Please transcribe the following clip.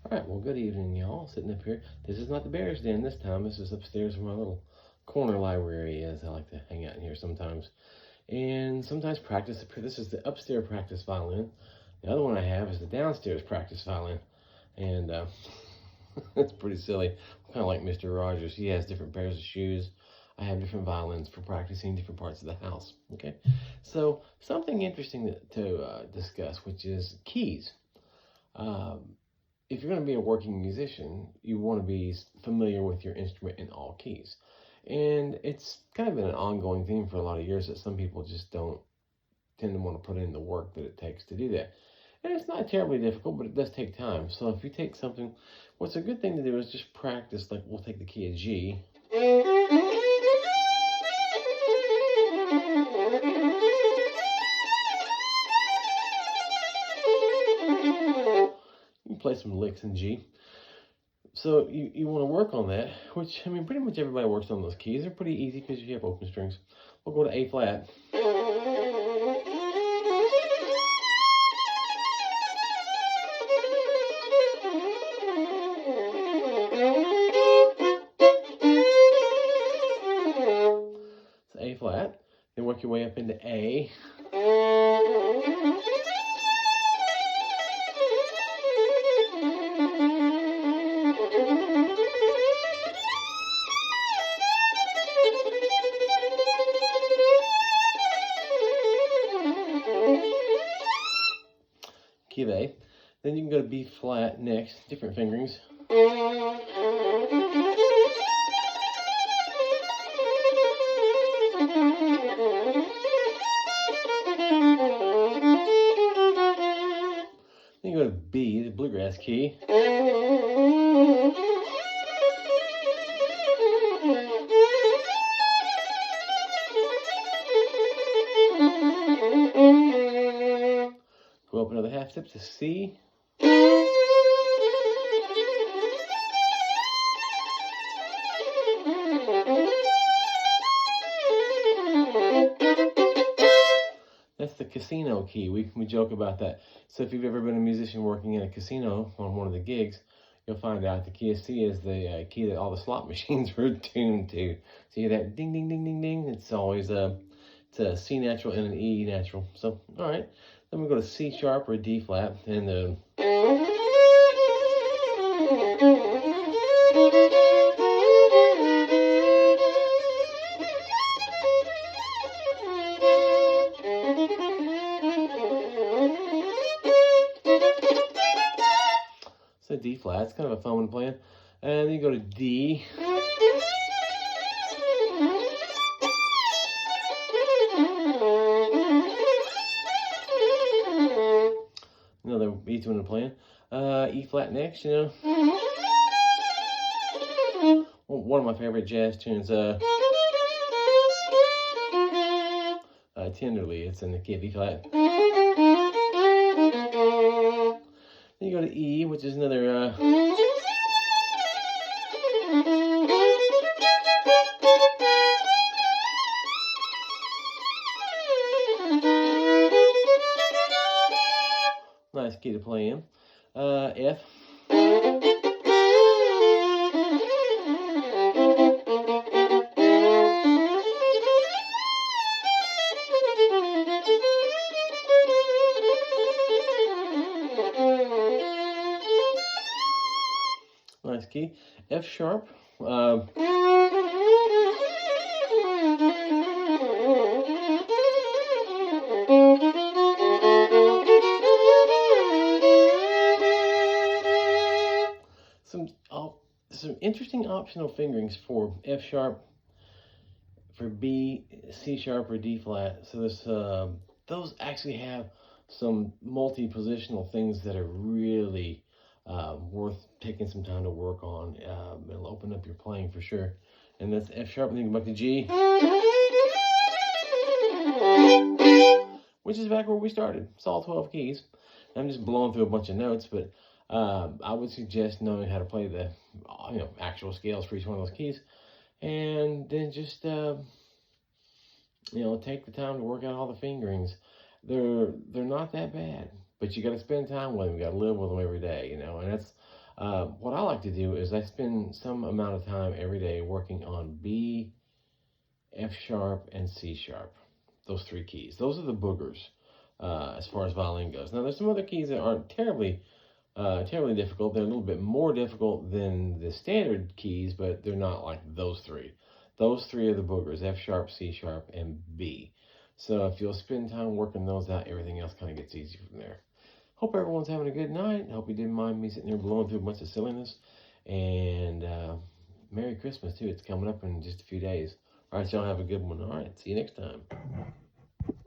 All right, well, good evening, y'all. Sitting up here. This is not the Bears Den this time. This is upstairs where my little corner library is. I like to hang out in here sometimes. And sometimes practice up here. This is the upstairs practice violin. The other one I have is the downstairs practice violin. And it's pretty silly. Kind of like Mr. Rogers. He has different pairs of shoes. I have different violins for practicing different parts of the house. Okay, so something interesting to discuss, which is keys. Um, if you're going to be a working musician, you want to be familiar with your instrument in all keys. And it's kind of been an ongoing theme for a lot of years that some people just don't tend to want to put in the work that it takes to do that. And it's not terribly difficult, but it does take time. So if you take something, what's a good thing to do is just practice. Like we'll take the key of G. You play some licks in G. So you want to work on that, which, I mean, pretty much everybody works on those keys. They're pretty easy because you have open strings. We'll go to A flat. So A flat. Then work your way up into A. Key of A. Then you can go to B flat next, different fingerings. Then you go to B, the bluegrass key. Go up another half step to C. That's the casino key. We joke about that. So if you've ever been a musician working in a casino on one of the gigs, you'll find out the key of C is the key that all the slot machines are tuned to. So you hear that ding, ding, ding, ding, ding. It's always it's a C natural and an E natural. So, all right. Then we go to C sharp or D flat. And so D flat, it's kind of a fun one playing. And then you go to D. Another E tune to playing. E flat next, you know. One of my favorite jazz tunes, Tenderly, it's in the key of E flat. Then you go to E, which is another nice key to play in. F. Nice key. F sharp. Some interesting optional fingerings for F sharp, for B, C sharp, or D flat. So this those actually have some multi-positional things that are really worth taking some time to work on. It'll open up your playing for sure. And that's F sharp, and then you go back to G, which is back where we started. It's all 12 keys. I'm just blowing through a bunch of notes, but I would suggest knowing how to play the actual scales for each one of those keys, and then just take the time to work out all the fingerings. They're not that bad, but you got to spend time with them. You got to live with them every day, and that's What I like to do is I spend some amount of time every day working on B, F sharp, and C sharp. Those three keys. Those are the boogers as far as violin goes. Now, there's some other keys that aren't terribly difficult. They're a little bit more difficult than the standard keys, but they're not like those three. Those three are the boogers: F sharp, C sharp, and B. So if you'll spend time working those out, everything else kind of gets easy from there. Hope everyone's having a good night. Hope you didn't mind me sitting here blowing through a bunch of silliness. And Merry Christmas, too. It's coming up in just a few days. All right, y'all have a good one. All right, see you next time.